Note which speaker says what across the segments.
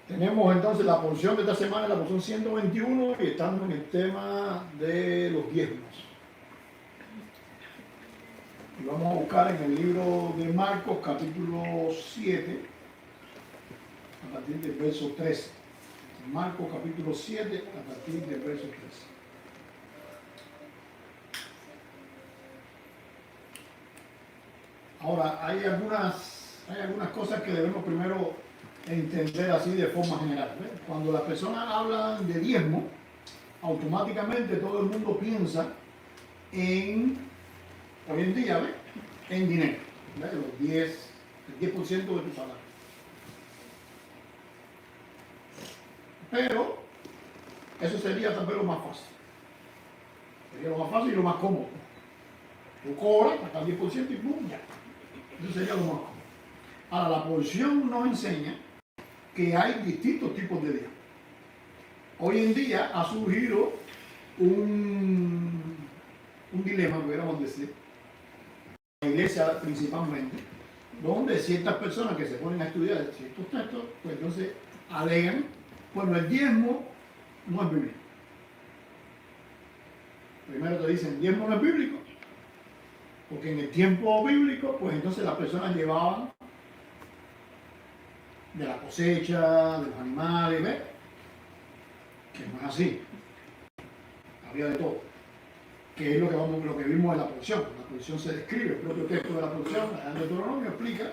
Speaker 1: Tenemos entonces la porción de esta semana, la porción 121, y estamos en el tema de los diezmos. Y vamos a buscar en el libro de Marcos, capítulo 7, a partir del verso 13. Marcos, capítulo 7, a partir del verso 13. Ahora, hay algunas cosas que debemos primero entender así de forma general. ¿Ves? Cuando las personas hablan de diezmo, automáticamente todo el mundo piensa en, hoy en día, ¿ves? En dinero, ¿ves? El 10% de tu salario. Pero eso sería tal vez lo más fácil. Sería lo más fácil y lo más cómodo. Tú cobras hasta el 10% y ¡pum! Ya. Eso sería lo más cómodo. Ahora, la porción nos enseña que hay distintos tipos de diezmo. Hoy en día ha surgido un dilema, pudiéramos decir, en la iglesia principalmente, donde ciertas personas que se ponen a estudiar ciertos textos, pues entonces alegan, bueno, el diezmo no es bíblico. Primero te dicen, el diezmo no es bíblico, porque en el tiempo bíblico, pues entonces las personas llevaban de la cosecha, de los animales, ¿ves? Que no es así. Había de todo. Que es lo que vimos en la porción. La porción se describe, el propio texto de la porción, el Deuteronomio explica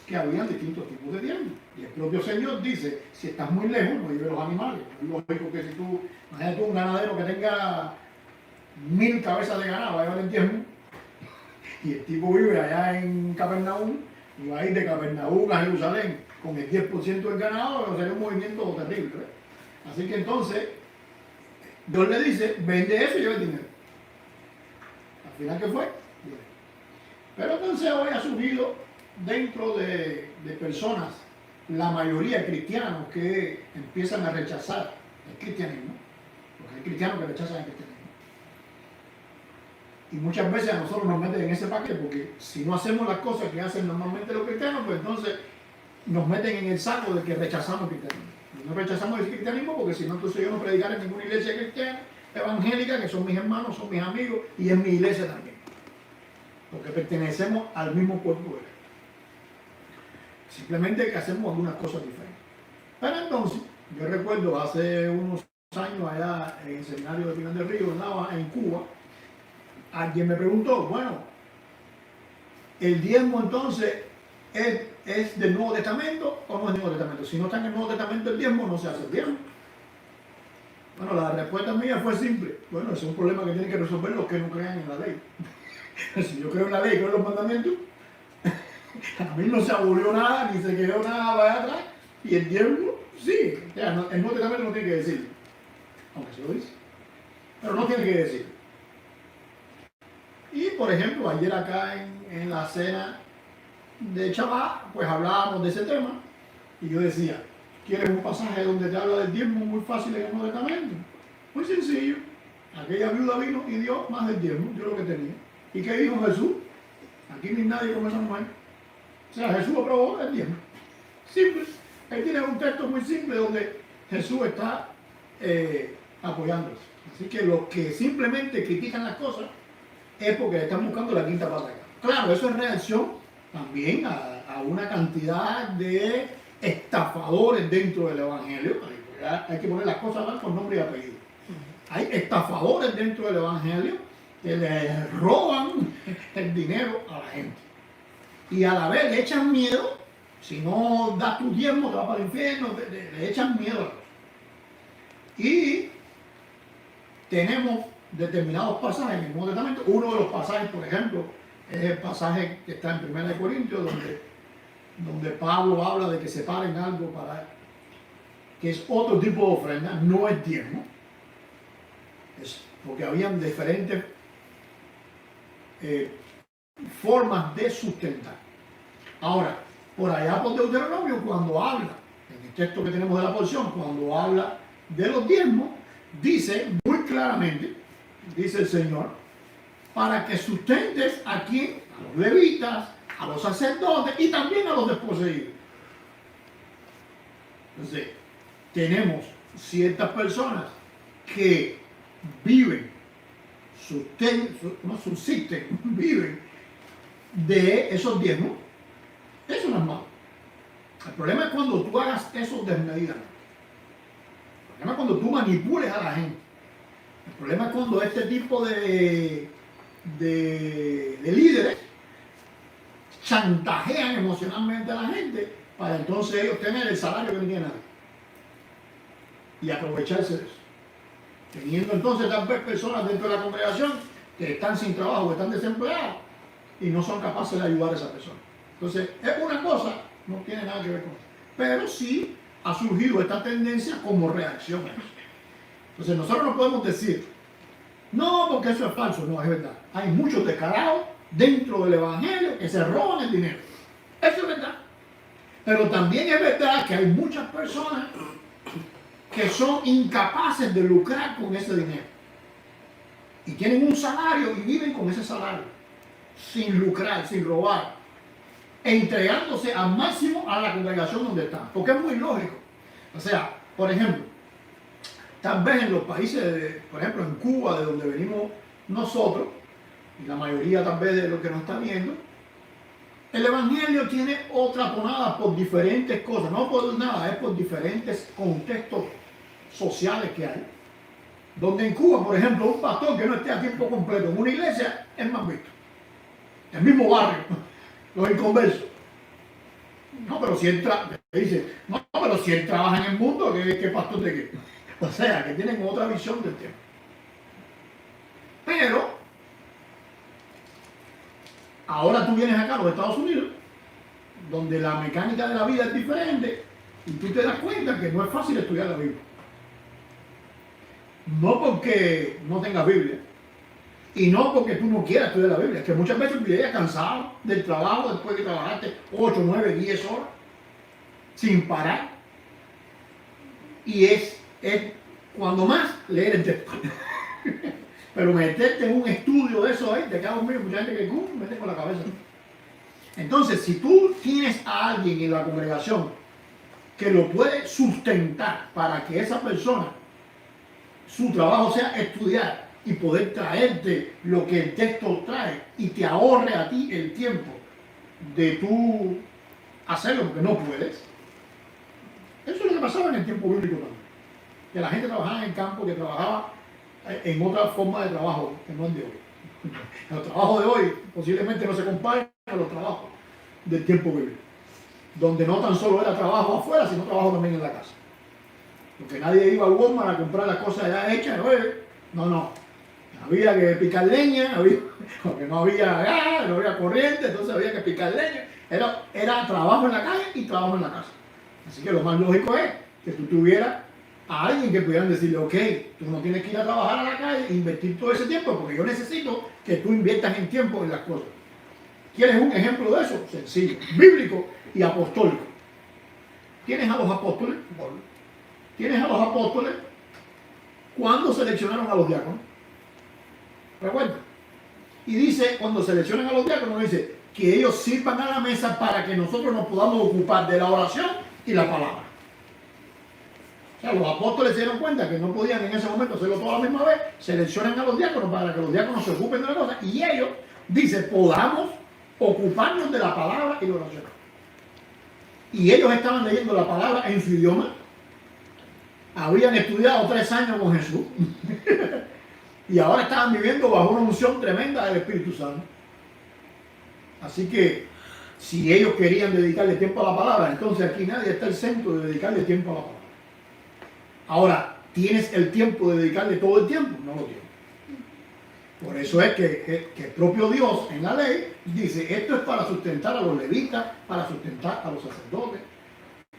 Speaker 1: que habían distintos tipos de diezmo. Y el propio Señor dice, si estás muy lejos, no lleves los animales. Es lógico que si tú, imagínate tú un ganadero que tenga 1000 cabezas de ganado, va a llevar el diezmo, y el tipo vive allá en Capernaum, y va a ir de Capernaum a Jerusalén con el 10% del ganado, pero sería un movimiento terrible, ¿ves? Así que entonces, Dios le dice, vende eso y lleva el dinero. Al final, ¿qué fue? Pero entonces hoy ha surgido dentro de personas, la mayoría cristianos, que empiezan a rechazar el cristianismo, porque hay cristianos que rechazan el cristianismo. Y muchas veces a nosotros nos meten en ese paquete, porque si no hacemos las cosas que hacen normalmente los cristianos, pues entonces nos meten en el saco de que rechazamos el cristianismo. Y no rechazamos el cristianismo porque si no, entonces yo no predicaré en ninguna iglesia cristiana, evangélica, que son mis hermanos, son mis amigos, y es mi iglesia también. Porque pertenecemos al mismo cuerpo de él. Simplemente que hacemos algunas cosas diferentes. Pero entonces, yo recuerdo hace unos años allá en el seminario de Pinar del Río, en Cuba, alguien me preguntó, bueno, ¿el diezmo entonces es del Nuevo Testamento o no es del Nuevo Testamento? Si no está en el Nuevo Testamento el diezmo, no se hace el diezmo. Bueno, la respuesta mía fue simple. Bueno, ese es un problema que tienen que resolver los que no crean en la ley. Si yo creo en la ley, creo en los mandamientos, a mí no se abolió nada, ni se quedó nada para atrás, y el diezmo, sí. O sea, el Nuevo Testamento no tiene que decirlo, aunque se lo dice, pero no tiene que decirlo. Y por ejemplo, ayer acá en la cena de Shabbat, pues hablábamos de ese tema, y yo decía, ¿quieres un pasaje donde te habla del diezmo muy fácil en el Nuevo Testamento? Muy sencillo. Aquella viuda vino y dio más del diezmo, dio lo que tenía. ¿Y qué dijo Jesús? Aquí ni nadie como esa mujer. O sea, Jesús aprobó el diezmo. Simple. Él tiene un texto muy simple donde Jesús está apoyándose. Así que los que simplemente critican las cosas es porque le están buscando la quinta pata acá. Claro, eso es reacción también a una cantidad de estafadores dentro del Evangelio. Hay que poner las cosas con nombre y apellido. Hay estafadores dentro del Evangelio que le roban el dinero a la gente. Y a la vez le echan miedo, si no das tu diezmo te vas para el infierno, le echan miedo a la cosa. Y tenemos determinados pasajes en el Nuevo Testamento. Uno de los pasajes, por ejemplo, es el pasaje que está en 1 Corintios, donde Pablo habla de que separen algo para que es otro tipo de ofrenda, no es diezmo, porque habían diferentes formas de sustentar. Ahora, por allá por Deuteronomio, cuando habla, en el texto que tenemos de la porción, cuando habla de los diezmos, dice muy claramente, dice el Señor, para que sustentes a quién, a los levitas, a los sacerdotes y también a los desposeídos. Entonces, tenemos ciertas personas que viven, no subsisten, viven de esos diezmos. Eso no es malo. El problema es cuando tú hagas eso desmedidamente. El problema es cuando tú manipules a la gente. El problema es cuando este tipo de líderes chantajean emocionalmente a la gente para entonces ellos tener el salario que no tiene nadie y aprovecharse de eso. Teniendo entonces tal vez personas dentro de la congregación que están sin trabajo, que están desempleados y no son capaces de ayudar a esa persona. Entonces, es una cosa, no tiene nada que ver con eso. Pero sí ha surgido esta tendencia como reacción a eso. Entonces, nosotros no podemos decir, no, porque eso es falso. No, es verdad. Hay muchos descarados dentro del evangelio que se roban el dinero. Eso es verdad. Pero también es verdad que hay muchas personas que son incapaces de lucrar con ese dinero. Y tienen un salario y viven con ese salario. Sin lucrar, sin robar. Entregándose al máximo a la congregación donde están. Porque es muy lógico. O sea, por ejemplo, tal vez en los países, por ejemplo en Cuba, de donde venimos nosotros, y la mayoría tal vez de los que nos están viendo, el evangelio tiene otra tonada por diferentes cosas, no por nada, es por diferentes contextos sociales que hay. Donde en Cuba, por ejemplo, un pastor que no esté a tiempo completo en una iglesia es más visto. El mismo barrio, los inconversos. No, pero si él si él trabaja en el mundo, ¿qué pastor de qué? O sea, que tienen otra visión del tema. Pero, ahora tú vienes acá a los Estados Unidos, donde la mecánica de la vida es diferente, y tú te das cuenta que no es fácil estudiar la Biblia. No porque no tengas Biblia, y no porque tú no quieras estudiar la Biblia, es que muchas veces tú llegas cansado del trabajo después que trabajaste 8, 9, 10 horas, sin parar, y es cuando más leer el texto. Pero meterte en un estudio de eso ahí, te queda dormido, mucha gente que mete con la cabeza. Entonces, si tú tienes a alguien en la congregación que lo puede sustentar para que esa persona, su trabajo sea estudiar y poder traerte lo que el texto trae y te ahorre a ti el tiempo de tú hacerlo porque no puedes. Eso es lo que pasaba en el tiempo bíblico también. Que la gente trabajaba en el campo, que trabajaba en otra forma de trabajo que no es de hoy. El trabajo de hoy posiblemente no se compare a los trabajos del tiempo bíblico, donde no tan solo era trabajo afuera, sino trabajo también en la casa. Porque nadie iba al Walmart a comprar las cosas ya hechas. No. Había que picar leña, porque no había gas, no había corriente, entonces había que picar leña. Era trabajo en la calle y trabajo en la casa. Así que lo más lógico es que tú tuvieras a alguien que pudieran decirle, ok, tú no tienes que ir a trabajar a la calle e invertir todo ese tiempo, porque yo necesito que tú inviertas en tiempo en las cosas. ¿Quieres un ejemplo de eso? Sencillo, bíblico y apostólico. ¿Tienes a los apóstoles? ¿Tienes a los apóstoles? ¿Cuándo seleccionaron a los diáconos? Recuerda. Y dice, cuando seleccionan a los diáconos, dice que ellos sirvan a la mesa para que nosotros nos podamos ocupar de la oración y la palabra. O sea, los apóstoles se dieron cuenta que no podían en ese momento hacerlo toda la misma vez, seleccionan a los diáconos para que los diáconos se ocupen de la cosa y ellos, dice, podamos ocuparnos de la palabra y la oración. Y ellos estaban leyendo la palabra en su idioma, habían estudiado 3 años con Jesús y ahora estaban viviendo bajo una unción tremenda del Espíritu Santo. Así que si ellos querían dedicarle tiempo a la palabra, entonces aquí nadie está exento de dedicarle tiempo a la palabra. Ahora, ¿tienes el tiempo de dedicarle todo el tiempo? No lo tienes. Por eso es que el propio Dios en la ley dice, esto es para sustentar a los levitas, para sustentar a los sacerdotes,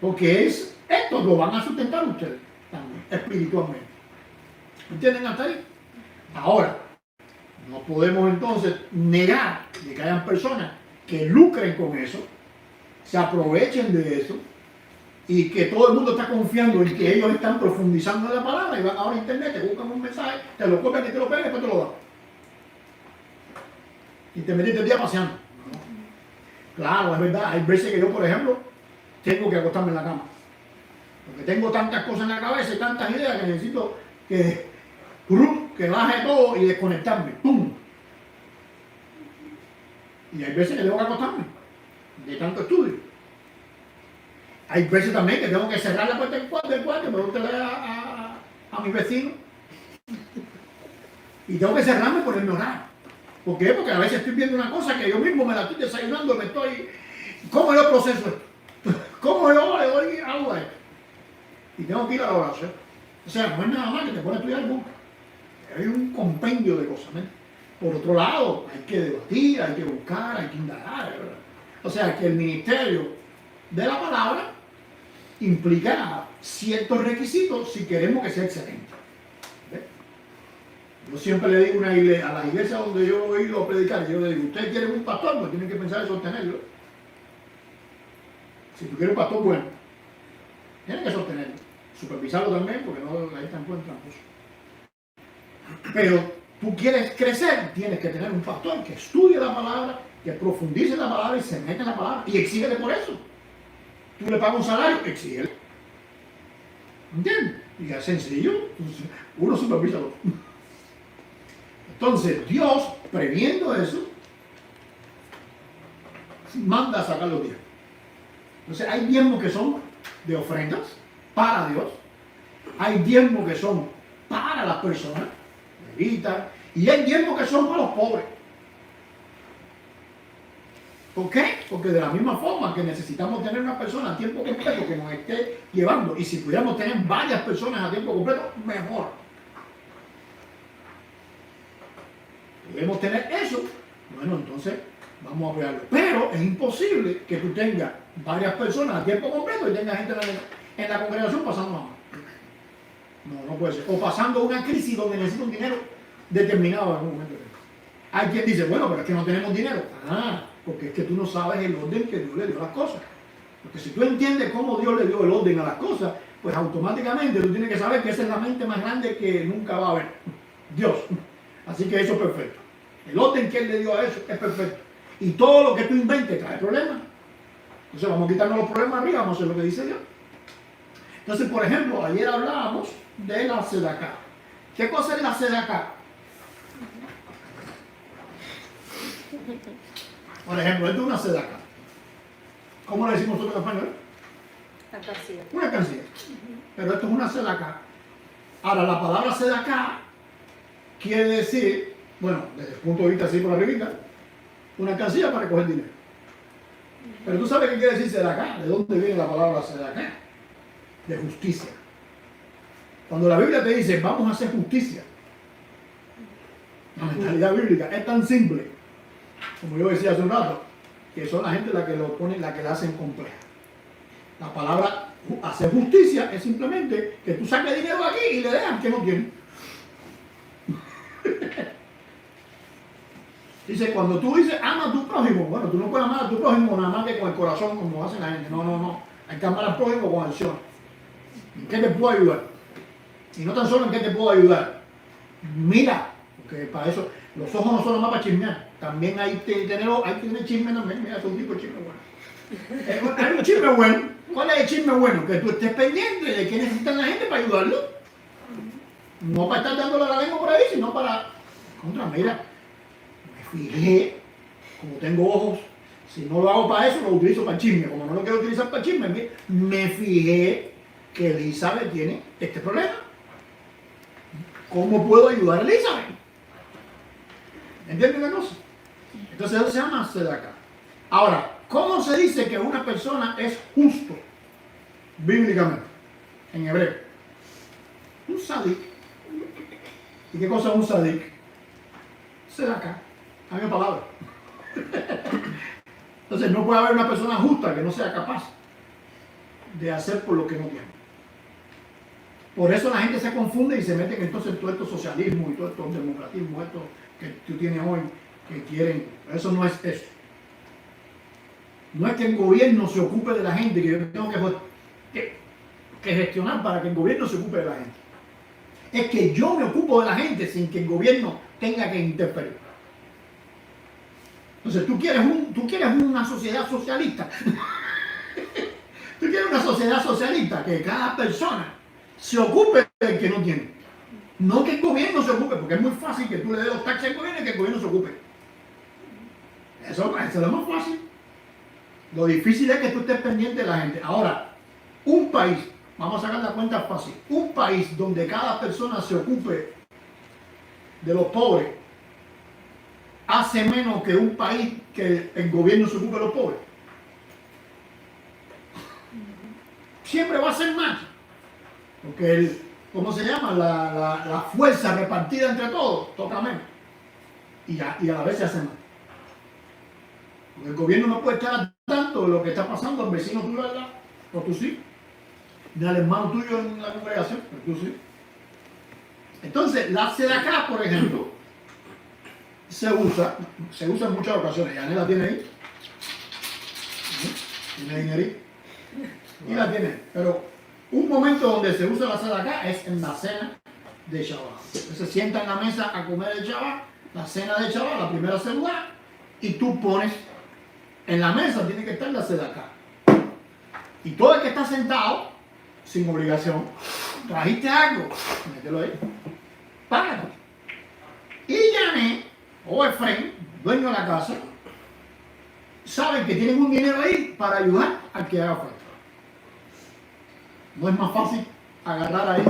Speaker 1: porque esto lo van a sustentar ustedes también, espiritualmente. ¿Entienden hasta ahí? Ahora, no podemos entonces negar de que hayan personas que lucren con eso, se aprovechen de eso, y que todo el mundo está confiando en que ellos están profundizando en la palabra y van ahora a internet, te buscan un mensaje, te lo copian y te lo pegan y después te lo dan. Y te metiste el día paseando. Claro, es verdad, hay veces que yo, por ejemplo, tengo que acostarme en la cama. Porque tengo tantas cosas en la cabeza y tantas ideas que necesito que baje todo y desconectarme. ¡Pum! Y hay veces que tengo que acostarme de tanto estudio. Hay veces también que tengo que cerrar la puerta del cuarto, me gusta leer a mis vecinos. Y tengo que cerrarme y ponerme a orar. ¿Por qué? Porque a veces estoy viendo una cosa que yo mismo me la estoy desayunando, ¿cómo yo proceso esto? ¿Cómo yo hago esto? Y tengo que ir a la oración. O sea, no es nada más que te pones a estudiar el book. Hay un compendio de cosas, ¿no? Por otro lado, hay que debatir, hay que buscar, hay que indagar, ¿verdad? O sea, que el ministerio de la palabra implica ciertos requisitos si queremos que sea excelente. ¿Ves? Yo siempre le digo a las iglesias donde yo he ido a predicar, yo le digo, ustedes quieren un pastor, pues tienen que pensar en sostenerlo. Si tú quieres un pastor bueno, tienes que sostenerlo. Supervisarlo también, porque no ahí están tramposos. Pero tú quieres crecer, tienes que tener un pastor que estudie la palabra, que profundice la palabra y se mete en la palabra y exígele por eso. Tú le pagas un salario, exígele. ¿Entiendes? Y es sencillo, uno supervisa al otro. Entonces, Dios, previendo eso, manda a sacar los diezmos. Entonces, hay diezmos que son de ofrendas para Dios, hay diezmos que son para las personas, levitas, y hay diezmos que son para los pobres. ¿Por qué? Porque de la misma forma que necesitamos tener una persona a tiempo completo que nos esté llevando, y si pudiéramos tener varias personas a tiempo completo, mejor. Podemos tener eso, bueno, entonces vamos a apoyarlo. Pero es imposible que tú tengas varias personas a tiempo completo y tengas gente en la congregación pasando hambre. No puede ser. O pasando una crisis donde necesita un dinero determinado en algún momento. Hay quien dice, bueno, pero es que no tenemos dinero. Porque es que tú no sabes el orden que Dios le dio a las cosas. Porque si tú entiendes cómo Dios le dio el orden a las cosas, pues automáticamente tú tienes que saber que esa es la mente más grande que nunca va a haber. Dios. Así que eso es perfecto. El orden que Él le dio a eso es perfecto. Y todo lo que tú inventes trae problemas. Entonces vamos a quitarnos los problemas arriba, vamos a hacer lo que dice Dios. Entonces, por ejemplo, ayer hablábamos de la sedacá. ¿Qué cosa es la sedacá? Por ejemplo, esto es una sedacá. ¿Cómo le decimos nosotros en español?
Speaker 2: Alcancía.
Speaker 1: Una alcancía. Pero esto es una sedacá. Ahora, la palabra sedacá quiere decir, bueno, desde el punto de vista así por arribita, una alcancía para recoger dinero. Pero tú sabes qué quiere decir sedacá. ¿De dónde viene la palabra sedacá? De justicia. Cuando la Biblia te dice, vamos a hacer justicia, la mentalidad bíblica es tan simple, como yo decía hace un rato, que son la gente la que lo pone, la que la hacen compleja. La palabra hacer justicia es simplemente que tú saques dinero aquí y le dejan que no tiene. Dice, cuando tú dices, ama a tu prójimo, bueno, tú no puedes amar a tu prójimo nada más que con el corazón, como hacen la gente. No. Hay que amar al prójimo con acción. ¿En qué te puedo ayudar? Y no tan solo en qué te puedo ayudar. Mira, porque para eso, los ojos no son más para chismear. También hay que tener chisme también. Mira, es un tipo de chisme bueno. Hay un chisme bueno. ¿Cuál es el chisme bueno? Que tú estés pendiente de qué necesitan la gente para ayudarlo. No para estar dándole la lengua por ahí, sino para... Mira, me fijé, como tengo ojos, si no lo hago para eso, lo utilizo para chisme. Como no lo quiero utilizar para chisme, me fijé que Elizabeth tiene este problema. ¿Cómo puedo ayudar a Elizabeth? ¿Entienden la cosa? Entonces eso se llama sedacá. Ahora, ¿cómo se dice que una persona es justo bíblicamente? En hebreo. Un sadik. ¿Y qué cosa es un sadik? Sedacá. Hay una palabra. Entonces no puede haber una persona justa que no sea capaz de hacer por lo que no tiene. Por eso la gente se confunde y se mete en entonces todo esto socialismo y todo esto democratismo, esto que tú tienes hoy, que quieren. Eso no es eso. No es que el gobierno se ocupe de la gente, que yo tengo que gestionar para que el gobierno se ocupe de la gente. Es que yo me ocupo de la gente sin que el gobierno tenga que interferir. Entonces tú quieres una sociedad socialista. Tú quieres una sociedad socialista, que cada persona se ocupe del que no tiene. No que el gobierno se ocupe, porque es muy fácil que tú le des los taxes al gobierno y que el gobierno se ocupe. Eso es lo más fácil. Lo difícil es que tú estés pendiente de la gente. Ahora, un país, vamos a sacar la cuenta fácil, un país donde cada persona se ocupe de los pobres, hace menos que un país que el gobierno se ocupe de los pobres. Siempre va a ser más. Porque ¿cómo se llama? La fuerza repartida entre todos toca menos. Y a la vez se hace más. Porque el gobierno no puede estar al tanto de lo que está pasando al vecino tuyo allá, o tú sí. Ni al hermano tuyo en la congregación, pero tú sí. Entonces, la sedacá, por ejemplo, se usa en muchas ocasiones. Yané la tiene ahí. Tiene dinerito. Y la tiene. Pero un momento donde se usa la sedacá es en la cena de Shabbat. Se sienta en la mesa a comer el Shabbat, la cena de Shabbat, la primera segunda, y tú pones en la mesa, tiene que estar la sedacá. Y todo el que está sentado, sin obligación, trajiste algo, mételo ahí, págalo. Y Yané o Efraín, dueño de la casa, saben que tienen un dinero ahí para ayudar al que haga falta. No es más fácil agarrar ahí,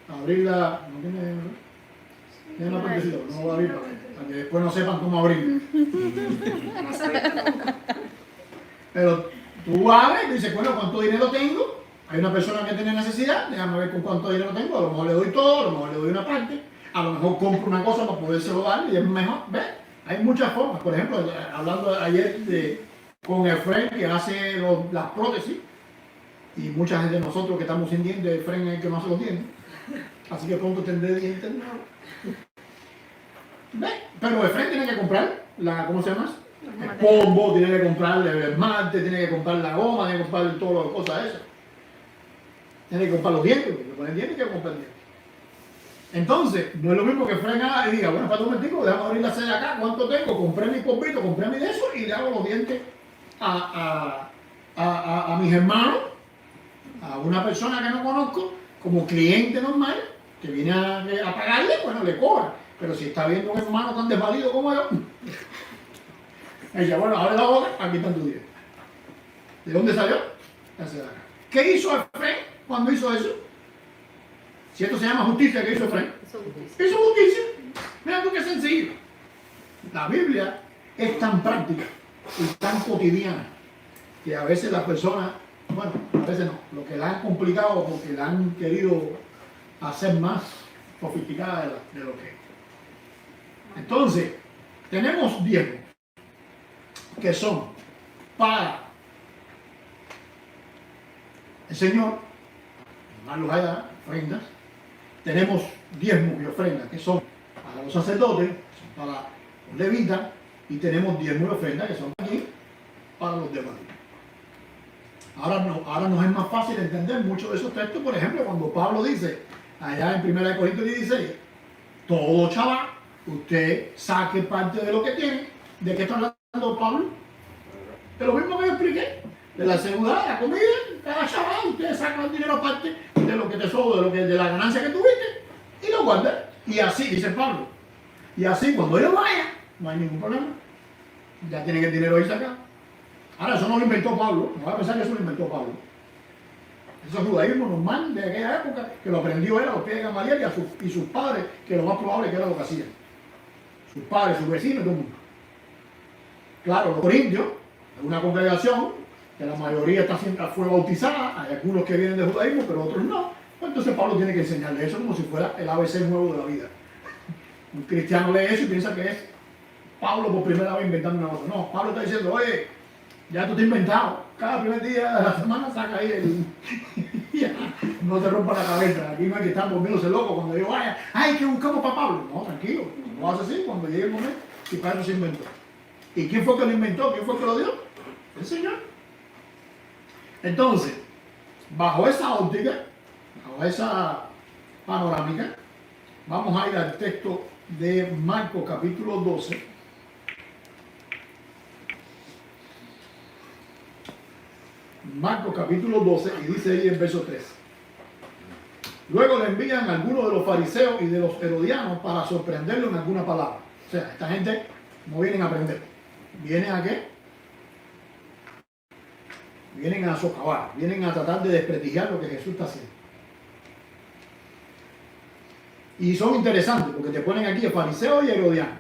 Speaker 1: abrirla, no tiene una partecita, no voy a abrirla, para que después no sepan cómo abrirla. Pero tú abres y dices, bueno, ¿cuánto dinero tengo? Hay una persona que tiene necesidad, déjame ver con cuánto dinero tengo, a lo mejor le doy todo, a lo mejor le doy una parte, a lo mejor compro una cosa para podérselo dar y es mejor, ¿ves? Hay muchas formas, por ejemplo, hablando ayer con Efraín que hace las prótesis, y mucha gente de nosotros que estamos sin dientes, Efraín es el que más se lo tiene, así que pronto tendré dientes nuevos. ¿Ves? Pero Efraín tiene que comprar ¿cómo se llama? El polvo, tiene que comprar el esmalte, tiene que comprar la goma, tiene que comprar todas las cosas esas. Tiene que comprar los dientes, porque ponen dientes y que comprar dientes. Entonces, no es lo mismo que Efraín haga y diga, bueno, para un momentico, déjame abrir la sede acá, ¿cuánto tengo? Compré mi polvito, compré mi de eso y le hago los dientes a mis hermanos, a una persona que no conozco, como cliente normal, que viene a pagarle, bueno, le cobra. Pero si está viendo un hermano tan desvalido como yo, ella, bueno, abre la boca, aquí están tus dientes. ¿De dónde salió? La sede acá. ¿Qué hizo Efraín cuando hizo eso? Si esto se llama justicia, ¿qué hizo Efraín? Hizo justicia. Mira tú qué sencillo. La Biblia es tan práctica y tan cotidiana que a veces las personas, bueno, a veces no, lo que la han complicado porque la han querido hacer más sofisticada de lo que es. Entonces, tenemos diezmos que son para el Señor, más los haya ofrendas. Tenemos diezmos y ofrendas que son para los sacerdotes, son para los levitas, y tenemos diezmos y ofrendas que son aquí para los demás. Ahora nos es más fácil entender muchos de esos textos, por ejemplo, cuando Pablo dice, allá en 1 Corintios 16, todo chaval, usted saque parte de lo que tiene. ¿De qué está hablando Pablo? De lo mismo que yo expliqué, de la seguridad, la comida, cada chaval, usted saca el dinero aparte de lo que te sobra, de la ganancia que tuviste, y lo guarda. Y así, dice Pablo, y así cuando ellos vayan, no hay ningún problema. Ya tienen el dinero ahí sacado. Ahora, eso no lo inventó Pablo, no va a pensar que eso lo inventó Pablo. Eso es judaísmo normal de aquella época, que lo aprendió él a los pies de Gamaliel y sus padres, que lo más probable que era lo que hacían. Sus padres, sus vecinos, todo el mundo. Claro, los corintios, es una congregación que la mayoría fue bautizada, hay algunos que vienen de judaísmo, pero otros no. Pues entonces Pablo tiene que enseñarle eso como si fuera el ABC nuevo de la vida. Un cristiano lee eso y piensa que es Pablo por primera vez inventando una cosa. No, Pablo está diciendo, oye, ya tú te has inventado. Cada primer día de la semana saca ahí ya, no te rompa la cabeza. Aquí no hay que estar volviéndose loco cuando yo vaya. Ay, que buscamos para Pablo. No, tranquilo. Lo hace así cuando llegue el momento. Y para eso se inventó. ¿Y quién fue que lo inventó? ¿Quién fue que lo dio? El Señor. Entonces, bajo esa óptica, bajo esa panorámica, vamos a ir al texto de Marcos capítulo 12. Marcos capítulo 12, y dice ahí en verso 3. Luego le envían a algunos de los fariseos y de los herodianos para sorprenderlo en alguna palabra. O sea, esta gente no vienen a aprender. ¿Vienen a qué? Vienen a socavar, vienen a tratar de desprestigiar lo que Jesús está haciendo. Y son interesantes porque te ponen aquí fariseos y herodianos.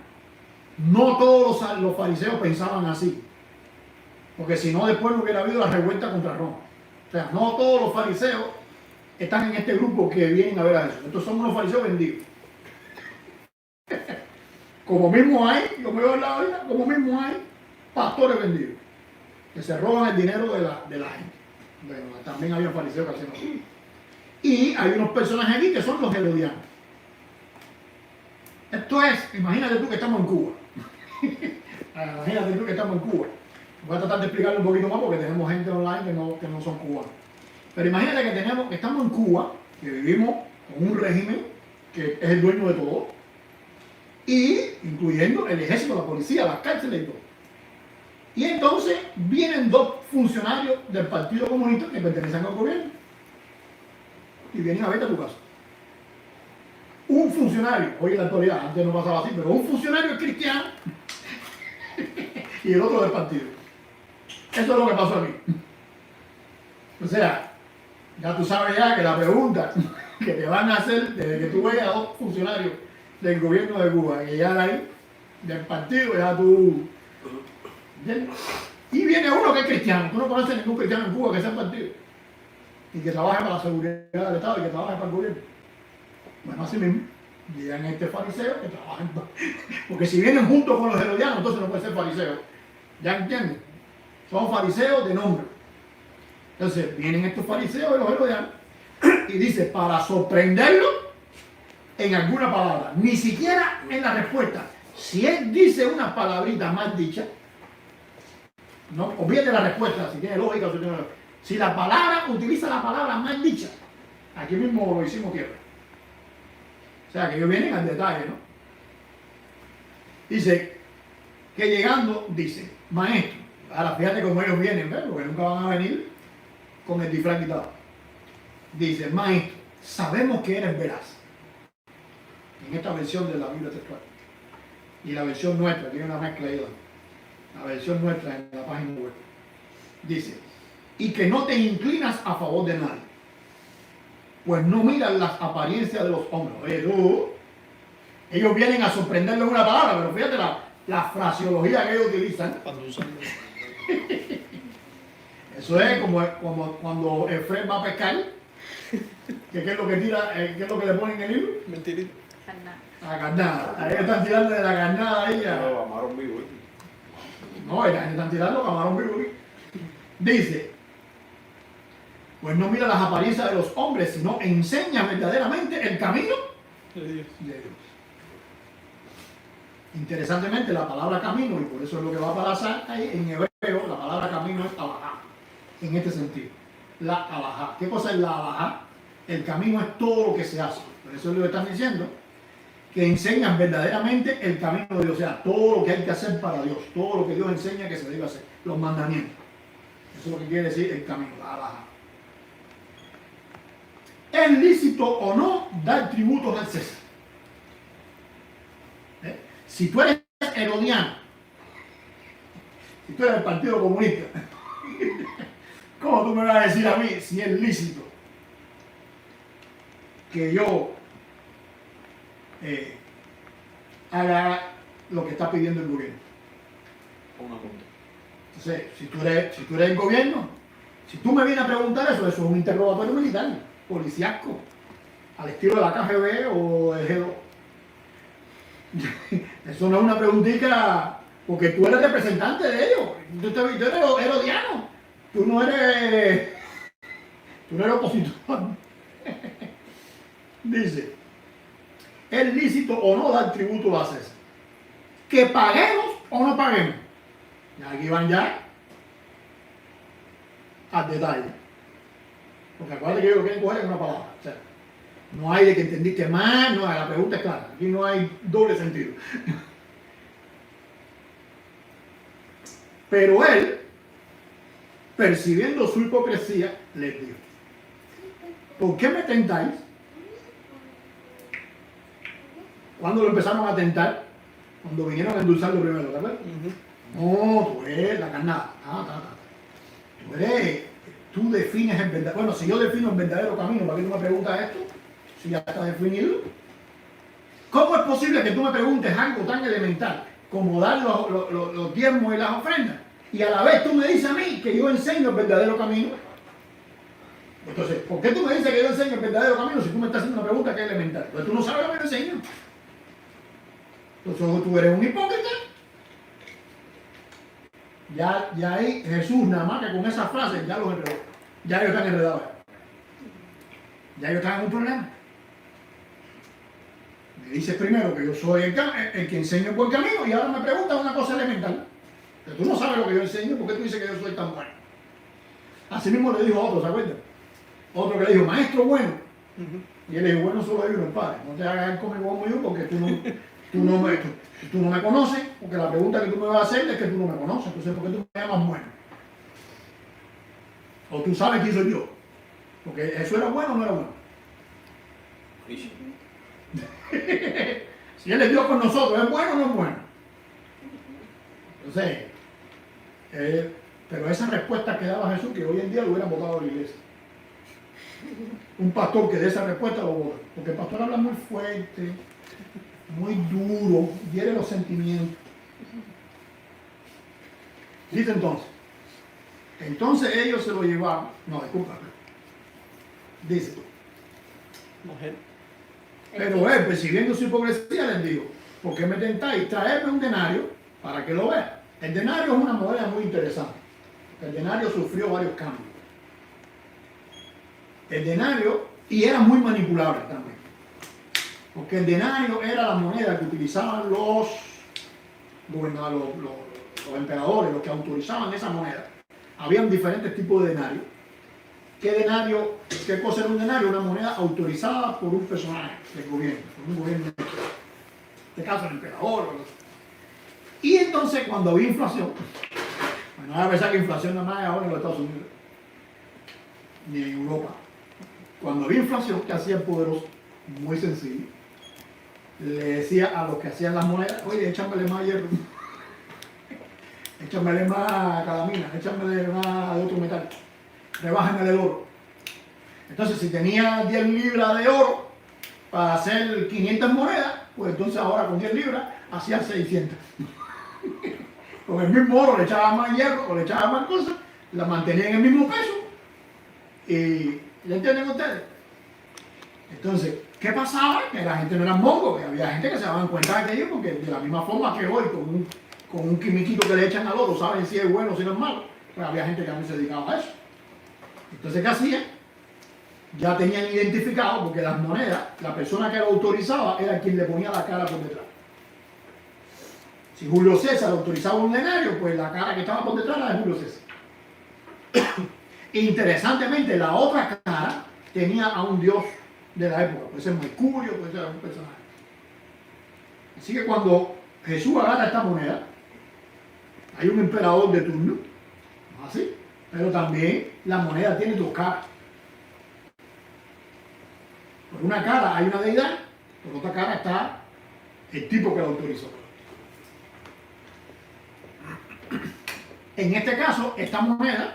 Speaker 1: No todos los fariseos pensaban así, porque si no después no hubiera habido la revuelta contra Roma. O sea, no todos los fariseos están en este grupo que vienen a ver a Jesús. Estos son unos fariseos vendidos. Como mismo hay, yo me veo en la vida, como mismo hay pastores vendidos, que se roban el dinero de la gente. Bueno, también había fariseos que hacían así. Y hay unos personajes aquí que son los herodianos. Esto es, imagínate tú que estamos en Cuba. Imagínate tú que estamos en Cuba. Voy a tratar de explicarlo un poquito más porque tenemos gente online que no son cubanos. Pero imagínate que estamos en Cuba, que vivimos con un régimen que es el dueño de todo, y incluyendo el ejército, la policía, las cárceles y todo. Y entonces vienen dos funcionarios del Partido Comunista que pertenecen al gobierno y vienen a verte a tu casa. Un funcionario, hoy en la actualidad, antes no pasaba así, pero un funcionario es cristiano y el otro del partido. Eso es lo que pasó aquí. O sea, ya tú sabes ya que la pregunta que te van a hacer desde que tú veas a dos funcionarios del gobierno de Cuba, que ya ahí, del partido, ya tú... ¿Entiendes? Y viene uno que es cristiano. Tú no conoces ningún cristiano en Cuba que sea partido y que trabaje para la seguridad del Estado y que trabaje para el gobierno. Bueno, así mismo, llegan este fariseo que trabajan para... Porque si vienen juntos con los herodianos, entonces no puede ser fariseo. ¿Ya entienden? Son fariseos de nombre. Entonces, vienen estos fariseos y los herodianos y dice, para sorprenderlo en alguna palabra, ni siquiera en la respuesta. Si él dice una palabrita mal dicha, no olvídate la respuesta, si tiene lógica o si tiene lógica. Si la palabra utiliza la palabra mal dicha, aquí mismo lo hicimos tierra. O sea, que ellos vienen al detalle, ¿no? Dice que llegando, dice, maestro, ahora fíjate cómo ellos vienen, ¿ves? Porque nunca van a venir con el disfraz quitado. Dice, maestro, sabemos que eres veraz. En esta versión de la Biblia textual. Y la versión nuestra, tiene una mezcla ahí. La versión nuestra en la página web. Dice, y que no te inclinas a favor de nadie, pues no miras las apariencias de los hombres. Oye, tú, ellos vienen a sorprenderle una palabra, pero fíjate la fraseología que ellos utilizan. Eso es como cuando Efraín va a pescar, que qué es lo que tira, qué es lo que le ponen en el libro.
Speaker 3: Mentirito.
Speaker 1: La carnada. Ahí están tirando de la carnada ahí a...
Speaker 3: No, camarón vivo.
Speaker 1: No, están tirando camarón vivo. Dice, pues no mira las apariencias de los hombres, sino enseña verdaderamente el camino
Speaker 3: De Dios.
Speaker 1: de Dios. Interesantemente, la palabra camino, y por eso es lo que va a pasar ahí en hebreo, la palabra camino es alajá, en este sentido. La alajá. ¿Qué cosa es la alajá? El camino es todo lo que se hace. Por eso es lo que están diciendo, que enseñan verdaderamente el camino de Dios, o sea, todo lo que hay que hacer para Dios, todo lo que Dios enseña que se debe hacer, los mandamientos. Eso es lo que quiere decir el camino, la alajá. ¿Es lícito o no dar tributos al César? Si tú eres herodiano, si tú eres del Partido Comunista, ¿cómo tú me vas a decir a mí si es lícito que yo haga lo que está pidiendo el gobierno?
Speaker 3: Una punta.
Speaker 1: Entonces, si tú eres el gobierno, si tú me vienes a preguntar eso es un interrogatorio militar, policíaco, al estilo de la KGB o del G2. Eso no es una preguntita, porque tú eres representante de ellos. Tú eres herodiano. Tú no eres opositor. Dice, ¿es lícito o no dar tributo a César? ¿Que paguemos o no paguemos? Y aquí van ya al detalle. Porque acuérdate que ellos lo quieren coger en una palabra. O sea, no hay de que entendiste mal, no, la pregunta es clara. Aquí no hay doble sentido. Pero él, percibiendo su hipocresía, les dijo: ¿por qué me tentáis? ¿Cuándo lo empezaron a tentar? Cuando vinieron a endulzarlo primero, ¿te acuerdas? No, tú eres la carnada. Tú defines el verdadero. Bueno, si yo defino el verdadero camino, ¿para qué tú me preguntas esto? Si ya está definido. ¿Cómo es posible que tú me preguntes algo tan elemental como dar los diezmos y las ofrendas? Y a la vez tú me dices a mí que yo enseño el verdadero camino. Entonces, ¿por qué tú me dices que yo enseño el verdadero camino si tú me estás haciendo una pregunta que es elemental? Pues tú no sabes lo que yo enseño. Entonces tú eres un hipócrita. Ya ahí Jesús, nada más que con esa frase, ya los enredó. Ya ellos están enredados. Ya ellos están en un problema. Me dices primero que yo soy el que enseña el buen camino y ahora me preguntas una cosa elemental. Pero tú no sabes lo que yo enseño, ¿por qué tú dices que yo soy tan bueno? Así mismo le dijo a otro, ¿se acuerdan? Otro que le dijo: maestro bueno. Y él le dijo: bueno, solo hay uno, padre. No te hagas el come como yo porque tú no me conoces, porque la pregunta que tú me vas a hacer es que tú no me conoces. Entonces, ¿por qué tú me llamas bueno? O tú sabes quién soy yo. Porque eso era bueno o no era bueno. Si Él es Dios con nosotros, ¿es bueno o no es bueno? Entonces, pero esa respuesta que daba Jesús, que hoy en día lo hubieran votado a la iglesia. Un pastor que dé esa respuesta lo vota. Porque el pastor habla muy fuerte, muy duro, hiere los sentimientos. Dice entonces ellos se lo llevaron. No, discúlpame. Dice:
Speaker 3: Mujer.
Speaker 1: pero él, percibiendo su hipocresía, les dijo: ¿por qué me tentáis? Traedme un denario para que lo vea. El denario es una moneda muy interesante. El denario sufrió varios cambios. El denario, y era muy manipulable también. Porque el denario era la moneda que utilizaban los emperadores, los que autorizaban esa moneda. Habían diferentes tipos de denarios. ¿Qué cosa era un denario? Una moneda autorizada por un personaje del gobierno, por un gobierno, en este caso el emperador. Y entonces, cuando había inflación, bueno, no voy a pensar que inflación nada más es ahora en los Estados Unidos, ni en Europa. Cuando había inflación, ¿qué hacía el poderoso? Muy sencillo. Le decía a los que hacían las monedas: oye, échamele más hierro, échamele más calamina, échamele más de otro metal, rebájenme el oro. Entonces, si tenía 10 libras de oro para hacer 500 monedas, pues entonces ahora con 10 libras hacía 600. Con el mismo oro le echaba más hierro o le echaba más cosas, la mantenía en el mismo peso. Y ¿ya entienden ustedes? Entonces, ¿qué pasaba? Que la gente no era mongo, que había gente que se daban cuenta de aquello, porque de la misma forma que hoy, con un quimiquito que le echan al oro, saben si es bueno o si no es malo, pues había gente que también se dedicaba a eso. Entonces, ¿qué hacían? Ya tenían identificado, porque las monedas, la persona que lo autorizaba era quien le ponía la cara por detrás. Si Julio César autorizaba un denario, pues la cara que estaba por detrás era de Julio César. Interesantemente, la otra cara tenía a un dios de la época, puede ser Mercurio, puede ser algún personaje. Así que cuando Jesús agarra esta moneda, hay un emperador de turno, ¿no es así? Pero también la moneda tiene dos caras. Por una cara hay una deidad, por otra cara está el tipo que la autorizó. En este caso, esta moneda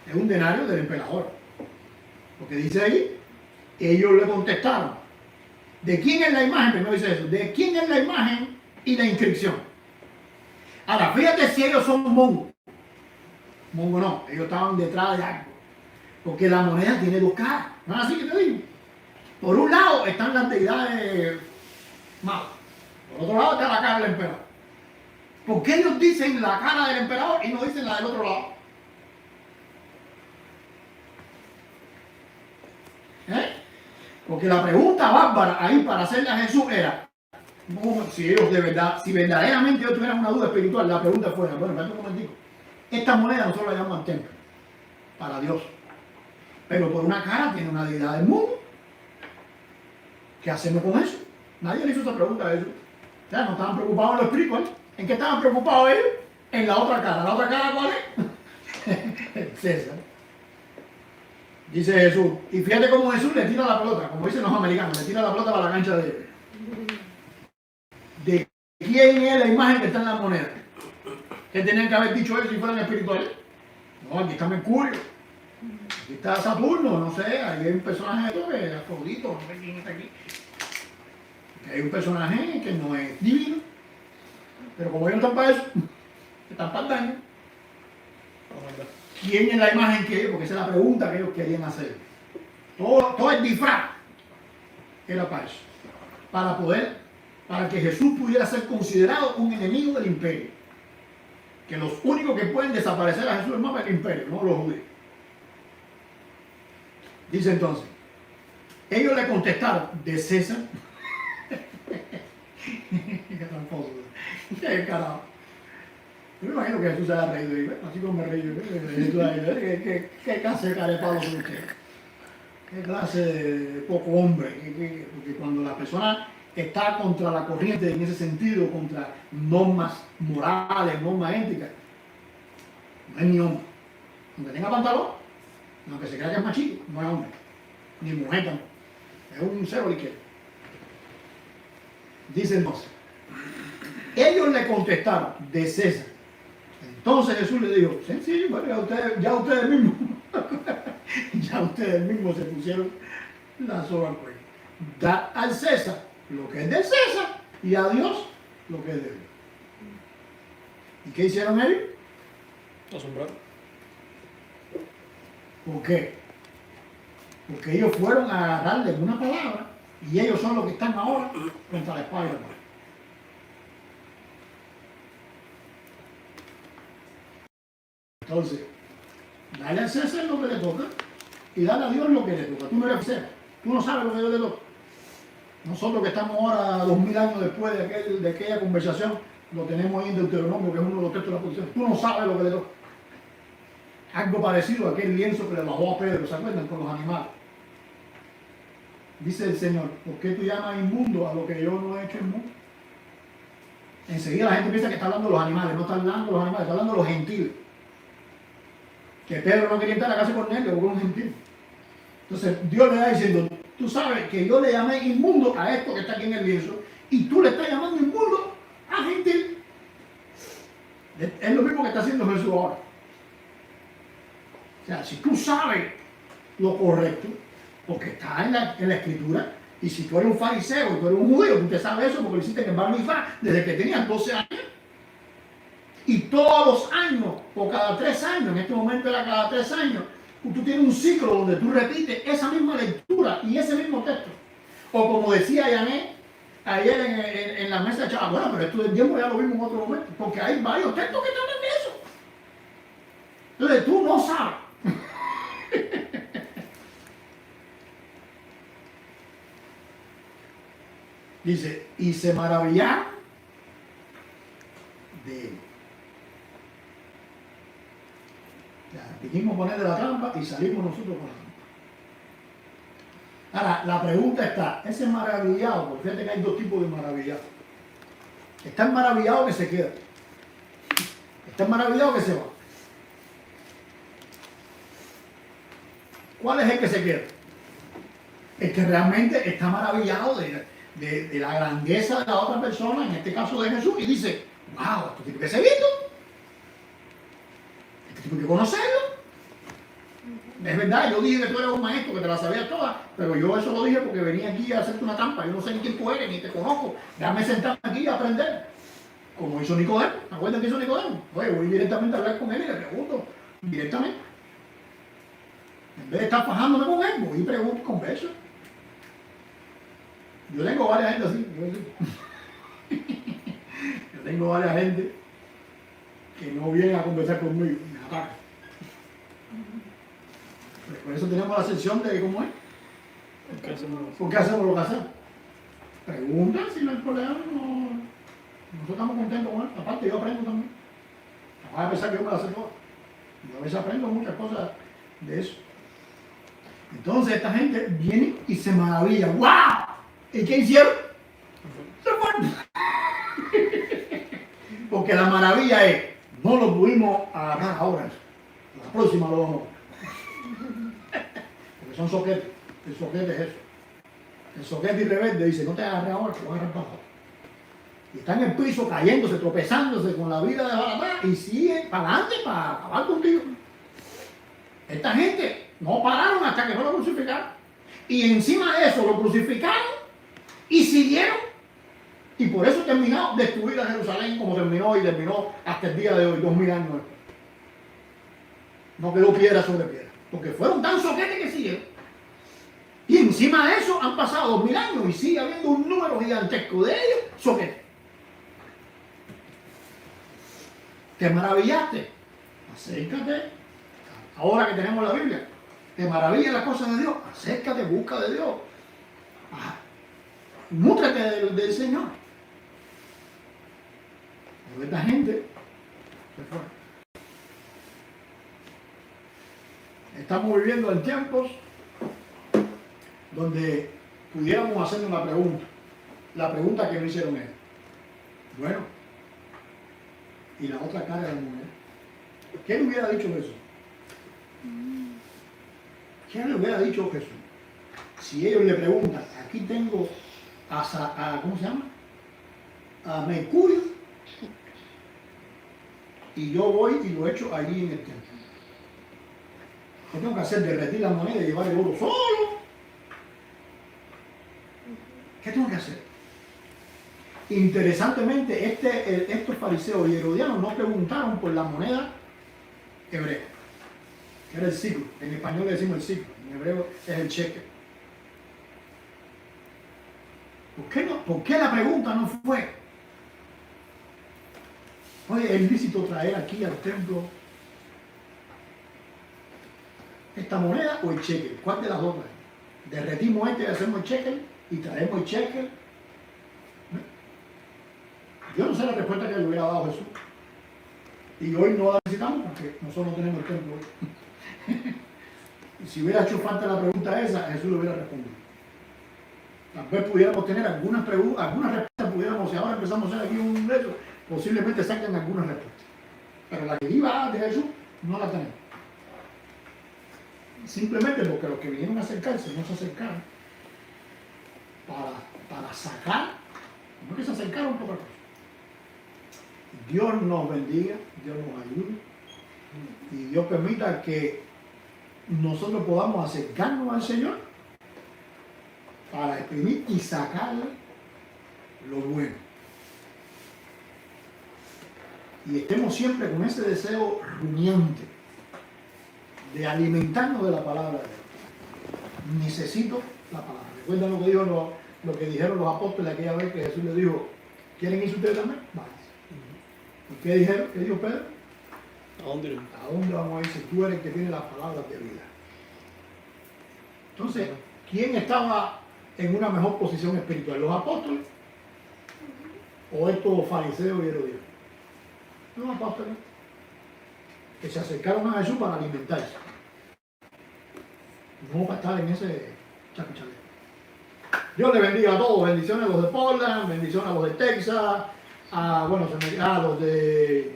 Speaker 1: es un denario del emperador. Porque dice ahí, ellos le contestaron: ¿de quién es la imagen? Primero dice eso, ¿de quién es la imagen y la inscripción? Ahora, fíjate si ellos son mongos. Mongo no, ellos estaban detrás de algo. Porque la moneda tiene dos caras. ¿No es así que te digo? Por un lado están las deidades malas. Por otro lado está la cara del emperador. ¿Por qué ellos dicen la cara del emperador y no dicen la del otro lado? Porque la pregunta bárbara ahí para hacerle a Jesús era: si ellos de verdad, si verdaderamente ellos tuvieran una duda espiritual, la pregunta fuera: bueno, espérate un momentico, esta moneda nosotros la llamamos templo, para Dios, pero por una cara tiene una deidad del mundo. ¿Qué hacemos con eso? Nadie le hizo esa pregunta a ellos. Ya no estaban preocupados en lo espiritual. ¿En qué estaban preocupados ellos? En la otra cara. ¿La otra cara cuál es? César. Dice Jesús, y fíjate cómo Jesús le tira la pelota, como dicen los americanos, le tira la pelota para la cancha de ellos. ¿De quién es la imagen que está en la moneda? ¿Qué tenían que haber dicho ellos si fueran espirituales? No, aquí está Mercurio, aquí está Saturno, no sé, ahí hay un personaje que es Afrodito, no sé quién está aquí. Hay un personaje que no es divino, pero como ellos no están para eso, están para el daño. ¿Quién es la imagen que ellos? Porque esa es la pregunta que ellos querían hacer. Todo el disfraz era para eso. Para que Jesús pudiera ser considerado un enemigo del imperio. Que los únicos que pueden desaparecer a Jesús del mapa es el imperio, no los judíos. Dice entonces, ellos le contestaron, de César. Qué tramposo. Qué carajo. Yo me imagino que Jesús se haya reído ahí, así como me reí yo. ¿Qué clase de carepalo son ustedes? ¿Qué clase de poco hombre? Porque cuando la persona está contra la corriente en ese sentido, contra normas morales, normas éticas, no es ni hombre. Aunque tenga pantalón, aunque se crea que es machito, no es hombre. Ni mujer tampoco. Es un cero a la izquierda. Dice entonces, ellos le contestaron, de César. Entonces Jesús le dijo, sencillo, bueno, ya ustedes mismos se pusieron la soga al cuello. Da al César lo que es de César y a Dios lo que es de Dios. ¿Y qué hicieron ellos?
Speaker 3: Asombrado.
Speaker 1: ¿Por qué? Porque ellos fueron a agarrarle una palabra y ellos son los que están ahora contra la espada y la muerte. Entonces, dale al César lo que le toca y dale a Dios lo que le toca. Tú no eres César, tú no sabes lo que a Dios le toca. Nosotros que estamos ahora 2000 años después de aquella conversación, lo tenemos ahí en Deuteronomio, que es uno de los textos de la posición. Tú no sabes lo que le toca. Algo parecido a aquel lienzo que le bajó a Pedro, ¿se acuerdan? Con los animales. Dice el Señor, ¿por qué tú llamas inmundo a lo que yo no he hecho inmundo? Enseguida la gente piensa que está hablando de los animales, no está hablando de los animales, está hablando de los gentiles. Que Pedro no quería entrar a la casa de Cornelio, porque era un gentil. Entonces Dios le está diciendo, tú sabes que yo le llamé inmundo a esto que está aquí en el lienzo, y tú le estás llamando inmundo a gentil. Es lo mismo que está haciendo Jesús ahora. O sea, si tú sabes lo correcto, porque está en la escritura, y si tú eres un fariseo y tú eres un judío, tú te sabes eso porque lo hiciste en el Bar Mifá desde que tenías 12 años. Y todos los años, o cada 3 años, en este momento era cada 3 años, tú tienes un ciclo donde tú repites esa misma lectura y ese mismo texto. O como decía Yané ayer en la mesa de Chava, bueno, pero esto del tiempo ya lo vimos en otro momento, porque hay varios textos que hablan de eso. Entonces tú no sabes. Dice, y se maravillaron de él. Dijimos ponerle la trampa y salimos nosotros con la trampa. Ahora, la pregunta está, ese maravillado, porque fíjate que hay dos tipos de maravillados. Está el maravillado que se queda. Está el maravillado que se va. ¿Cuál es el que se queda? El que realmente está maravillado de la grandeza de la otra persona, en este caso de Jesús, y dice, wow, esto tiene que ser visto. Hay que conocerlo. Es verdad, yo dije que tú eres un maestro, que te la sabías todas, pero yo eso lo dije porque venía aquí a hacerte una trampa. Yo no sé ni quién tú eres, ni te conozco. Déjame sentarme aquí a aprender. Como hizo Nicodemo. ¿Se acuerdan que hizo Nicodemo? Oye, voy directamente a hablar con él y le pregunto directamente. En vez de estar fajándome con él, voy y pregunto con besos. Yo tengo varias gente así. Yo tengo varias gente que no vienen a conversar conmigo, me atacan. Pues por eso tenemos la sección de cómo es. ¿Por qué hacemos lo que hacemos? Pregunta si no hay problema. No. Nosotros estamos contentos con él. Aparte, yo aprendo también. No vas a pensar que yo me la sé toda. Yo a veces aprendo muchas cosas de eso. Entonces, esta gente viene y se maravilla. ¡Wow! ¿Y qué hicieron? Se fueron. Porque la maravilla es, no lo pudimos agarrar ahora. próxima lo vamos a ver. Porque son soquetes. El soquete es eso. El soquete y rebelde dice, no te agarres ahora, te voy a agarrar para abajo. Y está en el piso cayéndose, tropezándose con la vida de barata y sigue para adelante para acabar contigo. Esta gente no pararon hasta que no lo crucificaron. Y encima de eso lo crucificaron y siguieron. Y por eso terminó destruida Jerusalén como terminó y terminó hasta el día de hoy, 2000 años después. No quedó piedra sobre piedra. Porque fueron tan soquetes que siguieron. Y encima de eso han pasado 2000 años y sigue habiendo un número gigantesco de ellos soquetes. ¿Te maravillaste? Acércate. Ahora que tenemos la Biblia, ¿te maravillan las cosas de Dios? Acércate, busca de Dios. Nútrate del Señor. Pero esta gente se fue. Estamos viviendo en tiempos donde pudiéramos hacer una pregunta. La pregunta que me hicieron es, bueno, ¿y la otra cara de la moneda? ¿Qué le hubiera dicho Jesús? ¿Qué le hubiera dicho Jesús? Si ellos le preguntan, aquí tengo ¿cómo se llama? A Mercurio, y yo voy y lo echo allí en el templo. ¿Qué tengo que hacer? ¿Derretir la moneda y llevar el oro solo? ¿Qué tengo que hacer? Interesantemente, estos fariseos y herodianos no preguntaron por la moneda hebrea, que era el siglo. En español le decimos el siglo, en hebreo es el cheque. ¿Por qué la pregunta no fue, oye, es lícito traer aquí al templo esta moneda o el cheque? ¿Cuál de las dos? Derretimos y hacemos el cheque y traemos el cheque. Yo no sé la respuesta que le hubiera dado Jesús. Y hoy no la necesitamos porque nosotros no tenemos el templo hoy. Y si hubiera hecho falta la pregunta esa, Jesús le hubiera respondido. Tal vez pudiéramos tener algunas respuestas, pudiéramos, si ahora empezamos a hacer aquí un reto, posiblemente saquen algunas respuestas. Pero la que iba de Jesús, no la tenemos. Simplemente porque los que vinieron a acercarse no se acercaron para sacar, no que se acercaron por otra cosa. Dios nos bendiga, Dios nos ayude y Dios permita que nosotros podamos acercarnos al Señor para exprimir y sacarle lo bueno. Y estemos siempre con ese deseo rumiante de alimentarnos de la palabra de Dios. Necesito la palabra. ¿Recuerdan lo que dijo lo que dijeron los apóstoles aquella vez que Jesús les dijo, ¿quieren irse ustedes también? Vale. ¿Y qué dijeron? ¿Qué dijo Pedro?
Speaker 3: ¿A dónde iremos?
Speaker 1: ¿A dónde vamos a ir si tú eres el que tiene las palabras de vida? Entonces, ¿quién estaba en una mejor posición espiritual? ¿Los apóstoles? ¿O estos fariseos y herodianos? Los apóstoles, que se acercaron a Jesús para alimentarse. No para estar en ese chapichale. Dios les bendiga a todos. Bendiciones a los de Portland, bendiciones a los de Texas, a los de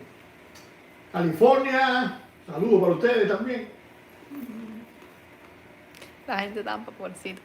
Speaker 1: California. Saludos para ustedes también.
Speaker 2: La gente de Tampa, pobrecito.